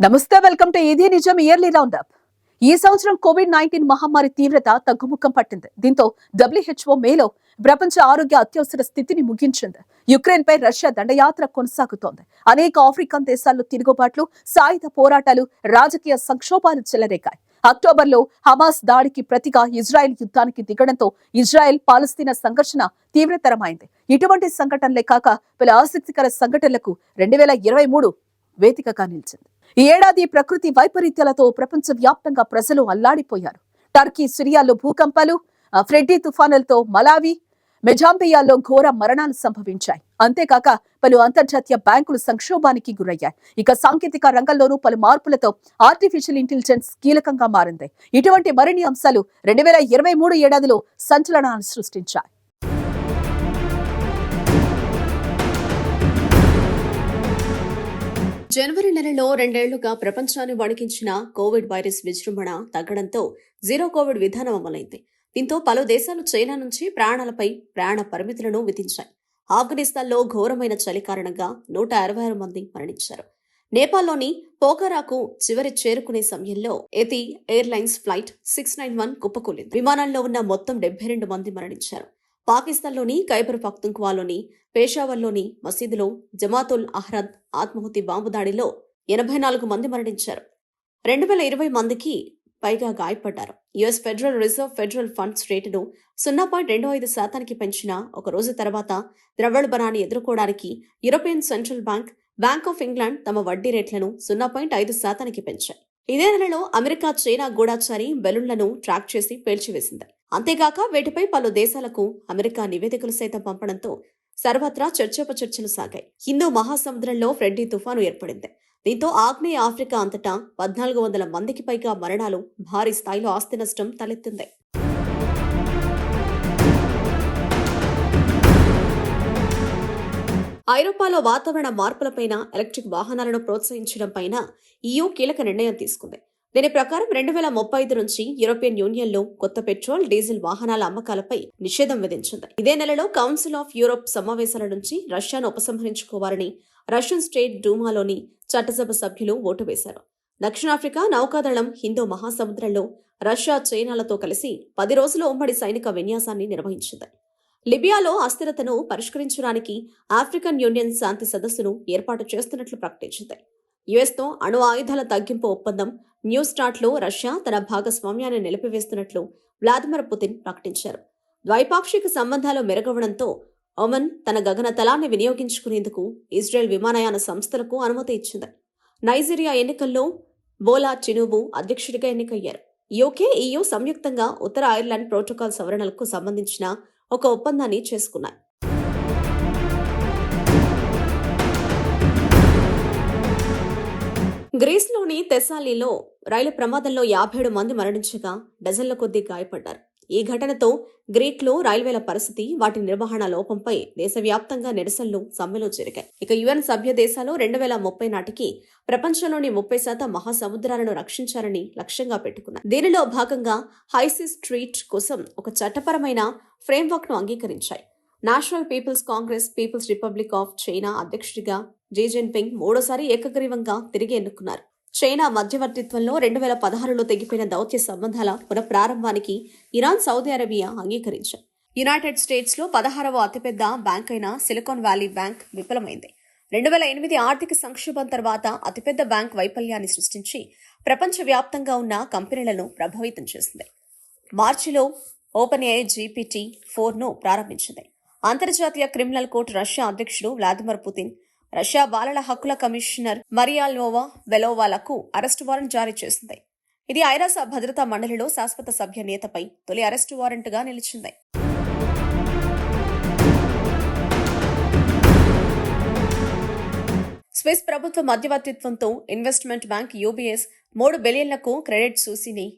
నమస్తే, welcome to ఇది నిజం ఇయర్లీ రౌండప్. ఈ సంవత్సరం కోవిడ్-19 మహమ్మారి తీవ్రత తగ్గుముఖం పట్టింది. దీంతో WHO మేలో ప్రపంచ ఆరోగ్య అత్యవసర స్థితిని ముగించింది. యుక్రెయిన్ పై రష్యా దండయాత్ర కొనసాగుతోంది. అనేక ఆఫ్రికన్ దేశాల్లో తిరుగుబాట్లు, సాయుధ పోరాటాలు, రాజకీయ సంక్షోభాలు చెలరేగాయి. అక్టోబర్లో హమాస్ దాడికి ప్రతిగా ఇజ్రాయెల్ యుద్ధానికి దిగడంతో ఇజ్రాయెల్ పాలస్తీనా సంఘర్షణ తీవ్రతరమైంది. ఇటువంటి సంఘటనలే కాక పలు ఆసక్తికర సంఘటనలకు 2023 వేదికగా నిలిచింది. ఈ ఏడాది ప్రకృతి వైపరీత్యాలతో ప్రపంచ వ్యాప్తంగా ప్రజలు అల్లాడిపోయారు. టర్కీ, సిరియాలో భూకంపాలు, ఫ్రెడ్డీ తుఫానులతో మలావి, మెజాంబియాలో ఘోర మరణాలు సంభవించాయి. అంతేకాక పలు అంతర్జాతీయ బ్యాంకులు సంక్షోభానికి గురయ్యాయి. ఇక సాంకేతిక రంగంలోనూ పలు మార్పులతో ఆర్టిఫిషియల్ ఇంటెలిజెన్స్ కీలకంగా మారింది. ఇటువంటి మరిన్ని అంశాలు 2023 ఏడాదిలో సంచలనాన్ని సృష్టించాయి. జనవరి నెలలో 2 ఏళ్లుగా ప్రపంచాన్ని వణికించిన కోవిడ్ వైరస్ విజృంభణ తగ్గడంతో జీరో కోవిడ్ విధానం అమలైంది. దీంతో పలు దేశాలు చైనా నుంచి ప్రాణాలపై ప్రయాణ పరిమితులను విధించాయి. ఆఫ్ఘనిస్తాన్లో ఘోరమైన చలి కారణంగా 166 మంది మరణించారు. నేపాల్లోని పోఖరాకు చివరి చేరుకునే సమయంలో ఎతి ఎయిర్లైన్స్ ఫ్లైట్ 691 కుప్పకూలింది. విమానంలో ఉన్న మొత్తం 72 మంది మరణించారు. పాకిస్తాన్లోని ఖైబర్ పఖ్తుంఖ్వాలోని పేషావర్లోని మసీదులో జమాతుల్ అహ్రద్ ఆత్మాహుతి బాంబు దాడిలో 84 మంది మరణించారు. 2020 మందికి పైగా గాయపడ్డారు. US federal reserve federal funds రేటును 0.25% పెంచిన ఒక రోజు తర్వాత ద్రవ్యోల్బణాన్ని ఎదుర్కోవడానికి European central bank, bank of England తమ వడ్డీ రేట్లను 0.5% పెంచాయి. ఇదే నెలలో అమెరికా చైనా గూఢాచారి బెలూన్లను ట్రాక్ చేసి పేల్చివేసింది. అంతేగాక వీటిపై పలు దేశాలకు అమెరికా నివేదికలు సైతం పంపడంతో సర్వత్రా చర్చోపచర్చలు సాగాయి. హిందూ మహాసముద్రంలో ఫ్రెడ్డీ తుఫాను ఏర్పడింది. దీంతో ఆగ్నేయ ఆఫ్రికా అంతటా 1400 మందికి పైగా మరణాలు, భారీ స్థాయిలో ఆస్తి నష్టం తలెత్తింది. ఐరోపాలో వాతావరణ మార్పులపైన ఎలక్ట్రిక్ వాహనాలను ప్రోత్సహించడం పైన EU కీలక నిర్ణయం తీసుకుంది. దీని ప్రకారం 2035 నుంచి యూరోపియన్ యూనియన్లో కొత్త పెట్రోల్, డీజిల్ వాహనాల అమ్మకాలపై నిషేధం విధించింది. ఇదే నెలలో కౌన్సిల్ ఆఫ్ యూరోప్ సమావేశాల నుంచి రష్యాను ఉపసంహరించుకోవాలని రష్యన్ స్టేట్ డూమాలోని చట్టసభ సభ్యులు ఓటు వేశారు. దక్షిణాఫ్రికా నౌకాదళం హిందూ మహాసముద్రంలో రష్యా, చైనాలతో కలిసి 10 రోజుల ఉమ్మడి సైనిక విన్యాసాన్ని నిర్వహించింది. లిబియాలో అస్థిరతను పరిష్కరించడానికి ఆఫ్రికన్ యూనియన్ శాంతి సదస్సును ఏర్పాటు చేస్తున్నట్లు ప్రకటించింది. యుఎస్తో అణు ఆయుధాల తగ్గింపు ఒప్పందం న్యూ స్టార్ట్లో రష్యా తన భాగస్వామ్యాన్ని నిలిపివేస్తున్నట్లు వ్లాదిమిర్ పుతిన్ ప్రకటించారు. ద్వైపాక్షిక సంబంధాలు మెరుగవడంతో ఒమన్ తన గగనతలాన్ని వినియోగించుకునేందుకు ఇజ్రాయెల్ విమానయాన సంస్థలకు అనుమతి ఇచ్చింది. నైజీరియా ఎన్నికల్లో బోలా టినూబు అధ్యక్షుడిగా ఎన్నికయ్యారు. యూకే, EU సంయుక్తంగా ఉత్తర ఐర్లాండ్ ప్రోటోకాల్ సవరణలకు సంబంధించిన ఒక ఒప్పందాన్ని చేసుకున్నాయి. గ్రీస్లోని థెస్సాలీలో రైలు ప్రమాదంలో 57 మంది మరణించగా డజన్ల కొద్దీ గాయపడ్డారు. ఈ ఘటనతో గ్రీక్లో రైల్వేల పరిస్థితి, వాటి నిర్వహణ లోపంపై దేశవ్యాప్తంగా నిరసనలు, సమ్మెలు జరిగాయి. ఇక UN సభ్య దేశాలు 2030 నాటికి ప్రపంచంలోని 30% మహాసముద్రాలను రక్షించాలని లక్ష్యంగా పెట్టుకున్నారు. దీనిలో భాగంగా హైసీస్ ట్రీట్ కోసం ఒక చట్టపరమైన ఫ్రేమ్వర్క్ ను అంగీకరించాయి. National People's Congress People's Republic of China అధ్యక్షుడిగా జీ జిన్పింగ్ మూడోసారి ఏకగ్రీవంగా తిరిగి ఎన్నుకున్నారు. చైనా మధ్యవర్తిత్వంలో 2016లో తెగిపోయిన దౌత్య సంబంధాల పునఃప్రారంభానికి ఇరాన్, సౌదీ అరేబియా అంగీకరించాయి. యునైటెడ్ స్టేట్స్లో 16వ అతిపెద్ద బ్యాంక్ అయిన సిలికాన్ వ్యాలీ బ్యాంక్ విఫలమైంది. 2008 ఆర్థిక సంక్షోభం తర్వాత అతిపెద్ద బ్యాంక్ వైఫల్యాన్ని సృష్టించి ప్రపంచవ్యాప్తంగా ఉన్న కంపెనీలను ప్రభావితం చేసింది. మార్చిలో ఓపెన్ఏఐ GPT-4ను ప్రారంభించింది. అంతర్జాతీయ క్రిమినల్ కోర్టు రష్యా అధ్యక్షుడు వ్లాదిమిర్ పుతిన్, రష్యా బాలల హక్కుల కమిషనర్ మరియాల్నోవా వెలోవాలకు అరెస్టు వారెంట్ జారీ చేసింది. ఇది ఐరాస భద్రతా మండలిలో శాశ్వత సభ్య నేతపై తొలి అరెస్టు వారెంట్గా నిలిచింది. స్విస్ ప్రభుత్వ మధ్యవర్తిత్వంతో ఇన్వెస్ట్మెంట్ బ్యాంక్ UBS 3 బిలియన్లకు క్రెడిట్ సూసీని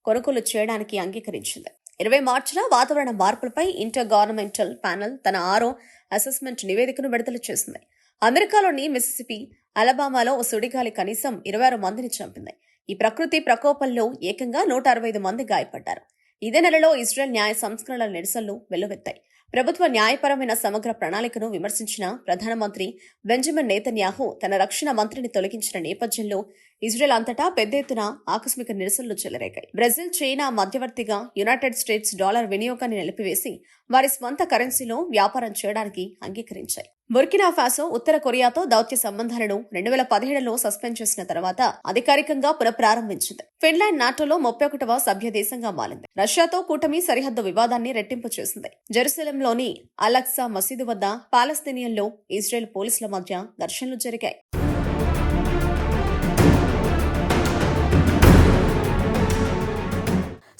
కొనుగోలు చేయడానికి అంగీకరించింది. 20 మార్చిలో వాతావరణ మార్పులపై ఇంటర్ గవర్నమెంటల్ ప్యానెల్ తన 6వ అసెస్మెంట్ నివేదికను విడుదల చేసింది. అమెరికాలోని మిసిసిపి, అలబామాలో ఓ సుడిగాలి కనీసం 26 మందిని చంపింది. ఈ ప్రకృతి ప్రకోపంలో ఏకంగా 165 మంది గాయపడ్డారు. ఇదే నెలలో ఇజ్రాయెల్ న్యాయ సంస్కరణల నిరసనలు వెల్లువెత్తాయి. ప్రభుత్వ న్యాయపరమైన సమగ్ర ప్రణాళికను విమర్శించిన ప్రధానమంత్రి బెంజమిన్ నేతన్యాహు తన రక్షణ మంత్రిని తొలగించిన నేపథ్యంలో ఇజ్రాయెల్ అంతటా పెద్ద ఎత్తున ఆకస్మిక నిరసనలు చెలరేగాయి. బ్రెజిల్, చైనా మధ్యవర్తిగా యునైటెడ్ స్టేట్స్ డాలర్ వినియోగాన్ని నిలిపివేసి వారి స్వంత కరెన్సీలో వ్యాపారం చేయడానికి అంగీకరించాయి. బుర్కినా ఫాసో ఉత్తర కొరియాతో దౌత్య సంబంధాలను 2017లో సస్పెండ్ చేసిన తర్వాత అధికారికంగా పునఃప్రారంభించింది. ఫిన్లాండ్ నాటోలో 31వ సభ్య దేశంగా మారింది. రష్యాతో కూటమి సరిహద్దు వివాదాన్ని రెట్టింపు చేసింది. జెరూసలంలోని అలక్సా మసీదు వద్ద పాలస్తీనియన్లు, ఇజ్రాయెల్ పోలీసుల మధ్య ఘర్షణలు జరిగాయి.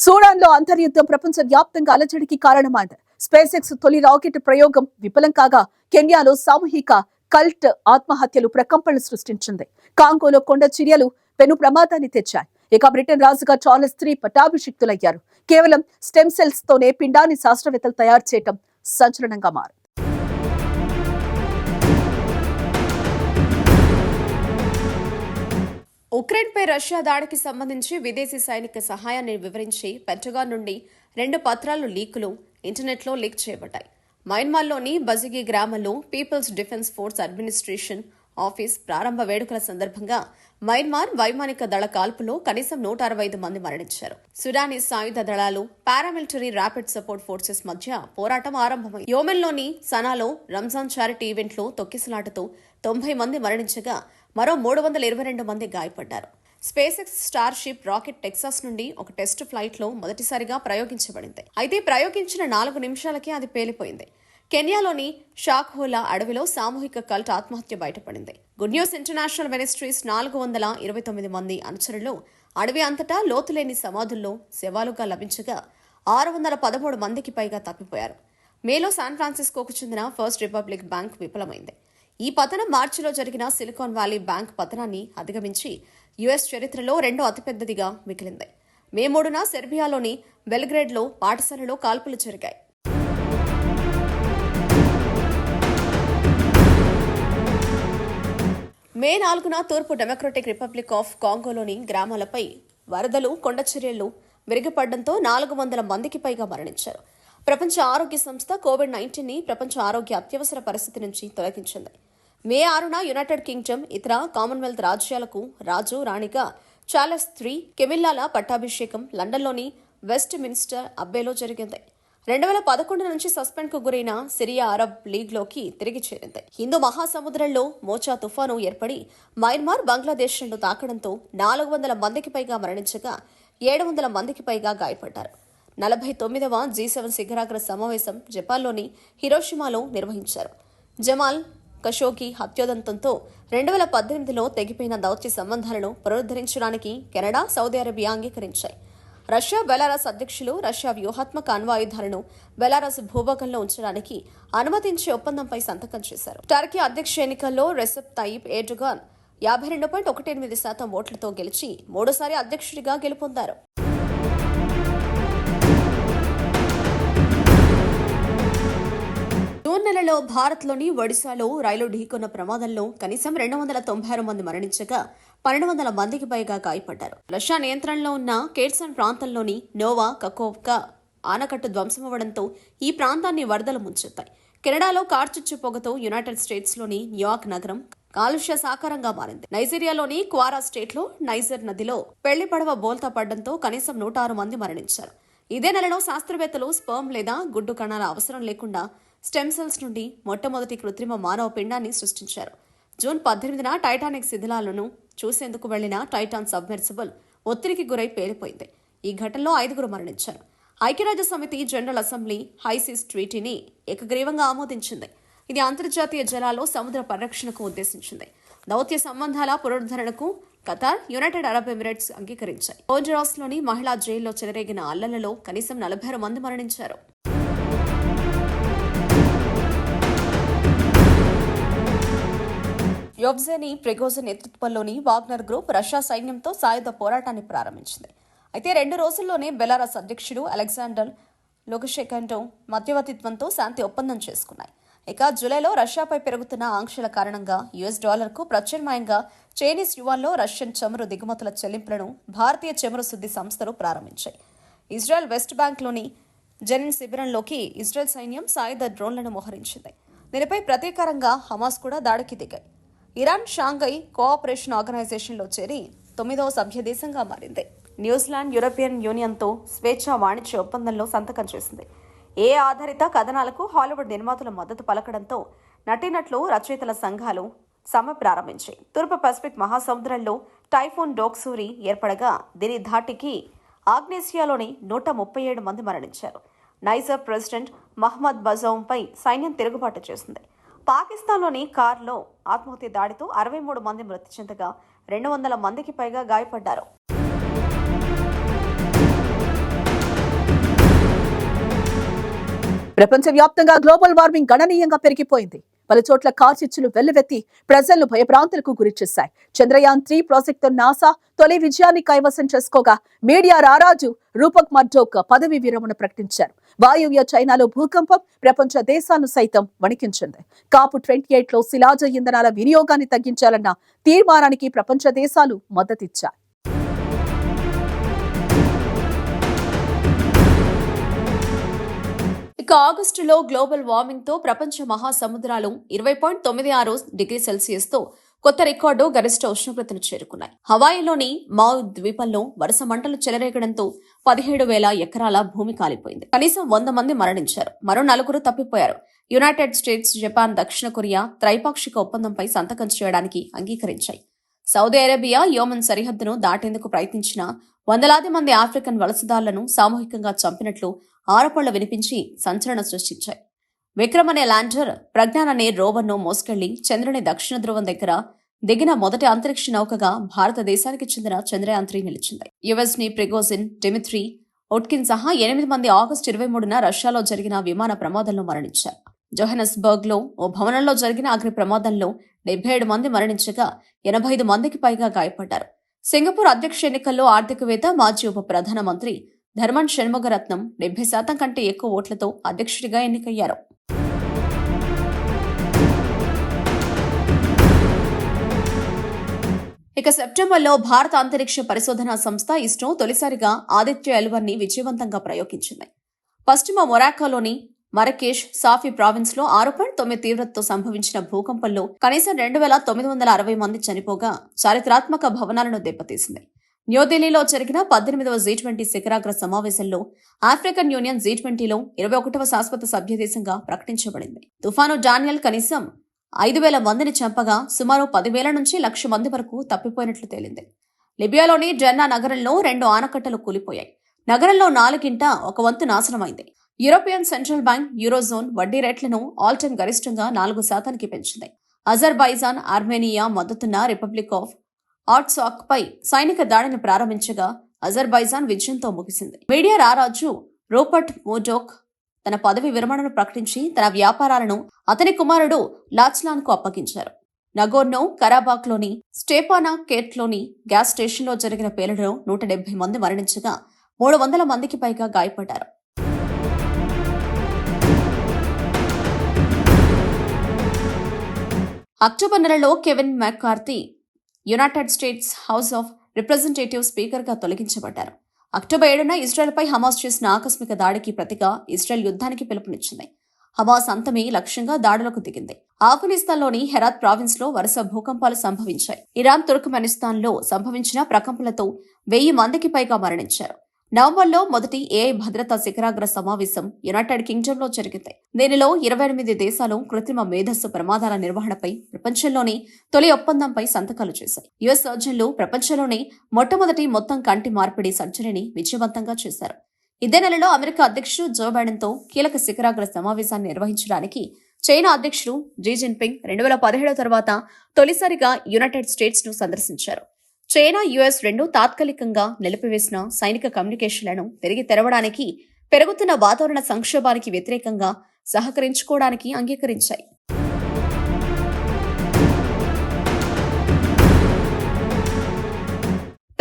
సూడాన్లో అంతర్యుద్ధం ప్రపంచ వ్యాప్తంగా అలజడికి కారణమైంది. స్పేస్ ఎక్స్ తొలి రాకెట్ ప్రయోగం విఫలం కాగా కెన్యాలో సామూహిక కల్ట్ ఆత్మహత్యలు ప్రకంపనలు సృష్టించింది. కాంగోలో కొండ చర్యలు పెను ప్రమాదాన్ని తెచ్చాయి. ఇక బ్రిటన్ రాజుగా చార్లెస్ III పట్టాభిషిక్తులయ్యారు. కేవలం స్టెమ్ సెల్స్ తోనే పిండాన్ని శాస్త్రవేత్తలు తయారు చేయటం సంచలనంగా మారింది. ఉక్రెయిన్పై రష్యా దాడికి సంబంధించి విదేశీ సైనిక సహాయాన్ని వివరించి పెంటగాన్ నుండి 2 పత్రాలు లీకులు ఇంటర్నెట్లో లీక్ చేయబడ్డాయి. మయన్మార్లోని బజిగి గ్రామంలో people's defence force administration office ప్రారంభ వేడుకల సందర్భంగా మయన్మార్ వైమానిక దళ కాల్పులో కనీసం 165 మంది మరణించారు. సుడానీస్ సాయుధ దళాలు, పారామిలిటరీ ర్యాపిడ్ సపోర్ట్ ఫోర్సెస్ మధ్య పోరాటం ఆరంభమైంది. యోమెన్లోని సనాలో రంజాన్ చారిటీ ఈవెంట్లో తొక్కిసలాటతో 90 మంది మరణించగా మరో 322 మంది గాయపడ్డారు. Space X star ship rocket Texas నుండి ఒక టెస్ట్ ఫ్లైట్ లో మొదటిసారిగా ప్రయోగించబడింది. అయితే ప్రయోగించిన 4 నిమిషాలకే అది పేలిపోయింది. కెన్యాలోని షాక్హోలా అడవిలో సామూహిక కల్ట్ ఆత్మహత్య బయటపడింది. గుడ్ న్యూస్ ఇంటర్నేషనల్ మినిస్ట్రీస్ 429 మంది అనుచరులు అడవి అంతటా లోతులేని సమాధుల్లో శవాలుగా లభించగా 613 మందికి పైగా తప్పిపోయారు. మేలో శాన్ ఫ్రాన్సిస్కోకు చెందిన ఫస్ట్ రిపబ్లిక్ బ్యాంక్ విఫలమైంది. ఈ పతనం మార్చిలో జరిగిన సిలికాన్ వ్యాలీ బ్యాంక్ పతనాన్ని అధిగమించి యుఎస్ చరిత్రలో రెండో అతిపెద్దదిగా మిగిలింది. మే 3న సెర్బియాలోని బెల్గ్రేడ్లో పాఠశాలలో కాల్పులు జరిగాయి. మే 4న తూర్పు డెమోక్రటిక్ రిపబ్లిక్ ఆఫ్ కాంగోలోని గ్రామాలపై వరదలు, కొండచర్యలు విరిగిపడడంతో 400 మందికి పైగా మరణించారు. ప్రపంచ ఆరోగ్య సంస్థ కోవిడ్-19ని ప్రపంచ ఆరోగ్య అత్యవసర పరిస్థితి నుంచి తొలగించింది. మే 6న యునైటెడ్ కింగ్డమ్, ఇతర కామన్వెల్త్ రాజ్యాలకు రాజు, రాణిగా చార్లెస్ III కెమిల్లాల పట్టాభిషేకం లండన్లోని వెస్ట్ మిన్స్టర్ అబ్బేలో జరిగింది. 2011 నుంచి సస్పెండ్కు గురైన సిరియా అరబ్ లీగ్లోకి తిరిగి చేరింది. హిందూ మహాసముద్రంలో మోచా తుఫాను ఏర్పడి మయన్మార్, బంగ్లాదేశ్లను తాకడంతో 400 మందికి పైగా మరణించగా 700 మందికి పైగా గాయపడ్డారు. 49వ G7 శిఖరాగ్ర సమావేశం జపాన్లోని హిరోషిమాలో నిర్వహించారు. జమాల్ ఖషోగి హత్యోదంతంతో 2018లో తెగిపోయిన దౌత్య సంబంధాలను పునరుద్ధరించడానికి కెనడా, సౌదీ అరేబియా అంగీకరించాయి. రష్యా, బెలారస్ అధ్యక్షులు రష్యా వ్యూహాత్మక అణ్వాయుధాలను బెలారస్ భూభాగంలో ఉంచడానికి అనుమతించే ఒప్పందంపై సంతకం చేశారు. టర్కీ అధ్యక్ష ఎన్నికల్లో రెసెప్ తయ్యిప్ ఎర్డోగాన్ 52.18% ఓట్లతో గెలిచి 3సారి అధ్యక్షుడిగా గెలుపొందారు. జూన్ నెలలో భారత్లోని ఒడిశాలో రైలు ఢీకొన్న ప్రమాదంలో కనీసం 296 మంది మరణించగా 1200 మందికి పైగా గాయపడ్డారు. రష్యా నియంత్రణలో ఉన్న కేర్సన్ ప్రాంతంలోని నోవా కకోవ్కా ఆనకట్టు ధ్వంసమవడంతో ఈ ప్రాంతాన్ని వరదలు ముంచెత్తాయి. కెనడాలో కార్చిచ్చు పొగతో యునైటెడ్ స్టేట్స్లోని న్యూయార్క్ నగరం కాలుష్య సాకారంగా మారింది. నైజీరియాలోని క్వారా స్టేట్లో నైజర్ నదిలో పెళ్లి పడవ బోల్తా పడడంతో కనీసం 106 మంది మరణించారు. ఇదే నెలలో శాస్త్రవేత్తలు స్పర్మ్ లేదా గుడ్డు కణాల అవసరం లేకుండా స్టెమ్ సెల్స్ నుండి మొట్టమొదటి కృత్రిమ మానవ పిండాన్ని సృష్టించారు. జూన్ 18న టైటానిక్ శిథిలాలను చూసేందుకు వెళ్లిన టైటాన్ సబ్మెర్సిబుల్ ఒత్తిడికి గురై పేలిపోయింది. ఈ ఘటనలో 5 మరణించారు. ఐక్యరాజ్య సమితి జనరల్ అసెంబ్లీ హైసీస్ ట్రీటీని ఏకగ్రీవంగా ఆమోదించింది. ఇది అంతర్జాతీయ జలాల్లో సముద్ర పరిరక్షణకు ఉద్దేశించింది. దౌత్య సంబంధాల పునరుద్ధరణకు ఖతార్, యునైటెడ్ అరబ్ ఎమిరేట్స్ అంగీకరించాయి. హోంజురాస్లోని మహిళా జైల్లో చెలరేగిన అల్లర్లలో కనీసం 46 మంది మరణించారు. యొబ్జెనీ ప్రిగోజిన్ నేతృత్వంలోని వాగ్నర్ గ్రూప్ రష్యా సైన్యంతో సాయుధ పోరాటాన్ని ప్రారంభించింది. అయితే 2 రోజుల్లోనే బెలారస్ అధ్యక్షుడు అలెగ్జాండర్ లుకషెంకో మధ్యవర్తిత్వంతో శాంతి ఒప్పందం చేసుకున్నాయి. ఇక జూలైలో రష్యాపై పెరుగుతున్న ఆంక్షల కారణంగా యుఎస్ డాలర్కు ప్రత్యామ్నాయంగా చైనీస్ యువాన్లో రష్యన్ చమురు దిగుమతుల చెల్లింపులను భారతీయ చమురు శుద్ధి సంస్థలు ప్రారంభించాయి. ఇజ్రాయెల్ వెస్ట్ బ్యాంక్లోని జెనిన్ శిబిరంలోకి ఇజ్రాయెల్ సైన్యం సాయుధ డ్రోన్లను మోహరించింది. దీనిపై ప్రతీకారంగా హమాస్ కూడా దాడికి దిగాయి. ఇరాన్ షాంఘై కోఆపరేషన్ ఆర్గనైజేషన్లో చేరి 9వ సభ్య దేశంగా మారింది. న్యూజిలాండ్ యూరోపియన్ యూనియన్తో స్వేచ్ఛా వాణిజ్య ఒప్పందంలో సంతకం చేసింది. ఆధారిత కథనాలకు హాలీవుడ్ నిర్మాతలు మద్దతు పలకడంతో నటీనటులు, రచయితల సంఘాలు సమ్మె ప్రారంభించాయి. తూర్పు పసిఫిక్ మహాసముద్రంలో టైఫూన్ డోక్సూరి ఏర్పడగా దీని ధాటికి ఆగ్నేసియాలోని 137 మంది మరణించారు. నైజర్ ప్రెసిడెంట్ మహ్మద్ బజౌంపై సైన్యం తిరుగుబాటు చేసింది. పాకిస్తాన్లోని కార్లో ఆత్మహత్య దాడితో 63 మంది మృతి చెందగా 200 మందికి పైగా గాయపడ్డారు. ప్రపంచవ్యాప్తంగా గ్లోబల్ వార్మింగ్ గణనీయంగా పెరిగిపోయింది. పలుచోట్ల కార్చిచ్చులు వెల్లువెత్తి ప్రజలను భయభ్రాంతులకు గురిచేశాయి. చంద్రయాన్-3 ప్రాజెక్టుతో నాసా తొలి విజయాన్ని కైవసం చేసుకోగా మీడియా రారాజు రూపక్ మర్డోక్ పదవి విరమణ ప్రకటించారు. వాయువ్య చైనాలో భూకంపం ప్రపంచ దేశాలను సైతం వణికించింది. COP28లో శిలాజ ఇంధనాల వినియోగాన్ని తగ్గించాలన్న తీర్మానానికి ప్రపంచ దేశాలు మద్దతిచ్చాయి. ఆగస్టులో గ్లోబల్ వార్మింగ్ తో ప్రపంచ మహాసముద్రాలు 20.96 డిగ్రీ సెల్సియస్ తో కొత్త రికార్డు గరిష్ట ఉష్ణోగ్రతను చేరుకున్నాయి. హవాయిలోని మావ్ ద్వీపంలో వరుస మంటలు చెలరేగడంతో 17,000 ఎకరాల భూమి కాలిపోయింది. కనీసం 100 మంది మరణించారు. మరో 4 తప్పిపోయారు. యునైటెడ్ స్టేట్స్, జపాన్, దక్షిణ కొరియా త్రైపాక్షిక ఒప్పందంపై సంతకం చేయడానికి అంగీకరించాయి. సౌదీ అరేబియా యోమన్ సరిహద్దును దాటేందుకు ప్రయత్నించిన వందలాది మంది ఆఫ్రికన్ వలసదారులను సామూహికంగా చంపినట్లు ఆరోపణలు వినిపించి సంచలనం సృష్టించాయి. విక్రమ్ అనే ల్యాండర్, ప్రజ్ఞాన్ అనే రోవర్ను మోసుకెళ్లి చంద్రుని దక్షిణ ధ్రువం దగ్గర దిగిన మొదటి అంతరిక్ష నౌకగా భారతదేశానికి చెందిన చంద్రయాన్-3 నిలిచింది. యుఎస్ని ప్రిగోజిన్, డిమిత్రీ ఒట్కిన్ సహా 8 మంది ఆగస్టు 23న రష్యాలో జరిగిన విమాన ప్రమాదంలో మరణించారు. జోహెనస్బర్గ్ లో ఓ భవనంలో జరిగిన అగ్ని ప్రమాదంలో 77 మంది మరణించగా 85 మందికి పైగా గాయపడ్డారు. సింగపూర్ అధ్యక్ష ఎన్నికల్లో ఆర్థికవేత్త, మాజీ ఉప ప్రధానమంత్రి ధర్మన్ షణ్ముగరత్నం 70% కంటే ఎక్కువ ఓట్లతో అధ్యక్షుడిగా ఎన్నికయ్యారు. సెప్టెంబర్లో భారత అంతరిక్ష పరిశోధనా సంస్థ ఇస్రో తొలిసారిగా ఆదిత్య ఎల్1ని విజయవంతంగా ప్రయోగించింది. పశ్చిమ మొరాకోలోని మరకేష్, సాఫీ ప్రావిన్స్ లో 6.9 తీవ్రతతో సంభవించిన భూకంపంలో కనీసం 2,960 మంది చనిపోగా చారిత్రాత్మక భవనాలను దెబ్బతీసింది. న్యూఢిల్లీలో జరిగిన 18వ G20 శిఖరాగ్ర సమావేశంలో ఆఫ్రికన్ యూనియన్ G20లో 21వ శాశ్వత సభ్యదేశంగా ప్రకటించబడింది. తుఫాను డానియల్ కనీసం 5,000 మందిని చంపగా సుమారు 10,000 నుంచి 1,00,000 మంది వరకు తప్పిపోయినట్లు తేలింది. లిబియాలోని డెన్నా నగరంలో 2 ఆనకట్టలు కూలిపోయాయి. నగరంలో 4గింట 1 వంతు నాశనమైంది. యూరోపియన్ సెంట్రల్ బ్యాంక్ యూరోజోన్ వడ్డీ రేట్లను ఆల్ టైమ్ గరిష్టంగా 4% పెంచింది. అజర్బైజాన్, ఆర్మేనియా మద్దతున్న రిపబ్లిక్ ఆఫ్ ఆర్ట్సాక్ పై సైనిక దాడిని ప్రారంభించగా అజర్బైజాన్ విజయంతో ముగిసింది. మీడియా రారాజు రూపర్ట్ మర్డోక్ తన పదవి విరమణను ప్రకటించి తన వ్యాపారాలను అతని కుమారుడు లాచ్లాన్ కు అప్పగించారు. నగోర్నో కరాబాక్లోని స్టేపానా కేట్లోని గ్యాస్ స్టేషన్లో జరిగిన పేలుడులో 170 మంది మరణించగా 300 మందికి పైగా గాయపడ్డారు. అక్టోబర్ నెలలో Kevin మెక్కార్తీ United states house of representative స్పీకర్గా తొలగించబడ్డారు. అక్టోబర్ 7న ఇజ్రాయెల్పై హమాస్ చేసిన ఆకస్మిక దాడికి ప్రతిగా ఇజ్రాయెల్ యుద్ధానికి పిలుపునిచ్చింది. హమాస్ అంతమే లక్ష్యంగా దాడులకు దిగింది. ఆఫ్ఘనిస్తాన్లోని హెరాత్ ప్రావిన్స్ లో వరుస భూకంపాలు సంభవించాయి. ఇరాన్, తుర్క్మెనిస్తాన్లో సంభవించిన ప్రకంపనలతో 1000 మందికి పైగా మరణించారు. నవంబర్లో మొదటి AI భద్రతా శిఖరాగ్ర సమావేశం యునైటెడ్ కింగ్డమ్లో జరిగింది. దీనిలో 28 దేశాలు కృత్రిమ మేధస్సు ప్రమాదాల నిర్వహణపై ప్రపంచంలోని తొలి ఒప్పందంపై సంతకాలు చేశాయి. యుఎస్ సర్జన్లు ప్రపంచంలోనే మొట్టమొదటి మొత్తం కంటి మార్పిడి సర్జరీని విజయవంతంగా చేశారు. ఇదే నెలలో అమెరికా అధ్యక్షుడు జో బైడెన్తో కీలక శిఖరాగ్ర సమావేశాన్ని నిర్వహించడానికి చైనా అధ్యక్షుడు జీ జిన్పింగ్ 2017 తర్వాత తొలిసారిగా యునైటెడ్ స్టేట్స్ ను సందర్శించారు. చైనా, యుఎస్ రెండు తాత్కాలికంగా నిలిపివేసిన సైనిక కమ్యూనికేషన్లను తిరిగి తెరవడానికి, పెరుగుతున్న వాతావరణ సంక్షోభానికి వ్యతిరేకంగా సహకరించుకోవడానికి అంగీకరించాయి.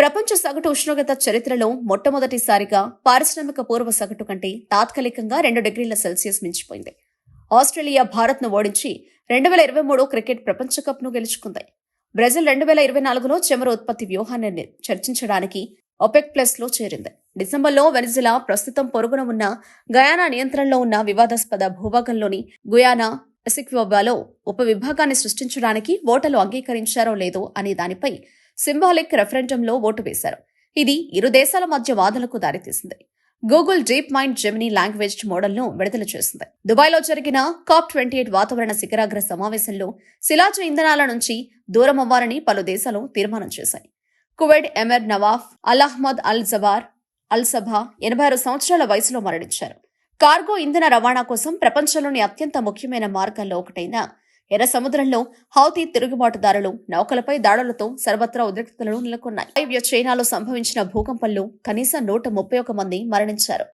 ప్రపంచ సగటు ఉష్ణోగ్రత చరిత్రలో మొట్టమొదటిసారిగా పారిశ్రామిక పూర్వ సగటు కంటే తాత్కాలికంగా 2 డిగ్రీల సెల్సియస్ మించిపోయింది. ఆస్ట్రేలియా భారత్ను ఓడించి 2023 క్రికెట్ ప్రపంచ కప్ను గెలుచుకుంది. బ్రెజిల్ 2024లో చమురు ఉత్పత్తి వ్యూహాన్ని చర్చించడానికి ఒపెక్ ప్లస్ లో చేరింది. డిసెంబర్లో వెనిజులా ప్రస్తుతం పొరుగున ఉన్న గయానా నియంత్రణలో ఉన్న వివాదాస్పద భూభాగంలోని గుయానా ఎసిక్వోబాలో ఉప విభాగాన్ని సృష్టించడానికి ఓటర్లు అంగీకరించారో లేదో అనే దానిపై సింబాలిక్ రెఫరెండంలో ఓటు వేశారు. ఇది ఇరు దేశాల మధ్య వాదనలకు దారితీసింది. Google deep mind Gemini language మోడల్ను విడుదల చేసింది. దుబాయ్లో జరిగిన COP28 వాతావరణ శిఖరాగ్ర సమావేశంలో శిలాజ ఇంధనాల నుంచి దూరమవ్వాలని పలు దేశాలు తీర్మానం చేశాయి. Kuwait Emir Nawaf al Ahmad al Jaber al Sabah 86 సంవత్సరాల వయసులో మరణించారు. కార్గో ఇంధన రవాణా కోసం ప్రపంచంలోని అత్యంత ముఖ్యమైన మార్గాల్లో ఒకటైన ఎర్ర సముద్రంలో హౌతీ తిరుగుబాటుదారులు నౌకలపై దాడులతో సర్వత్రా ఉద్రిక్తతలు నెలకొన్నాయి. వాయువ్య చైనాలో సంభవించిన భూకంపంలో కనీసం 131 మంది మరణించారు.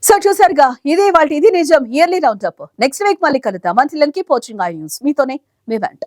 సో చూసారుగా, ఇదే వాళ్ళ ఇది నిజం ఇయర్లీ రౌండప్. నెక్స్ట్ వీక్ మళ్ళీ కలుద్దాం. Until then keep watching I News. మీతోనే మీ వెంట.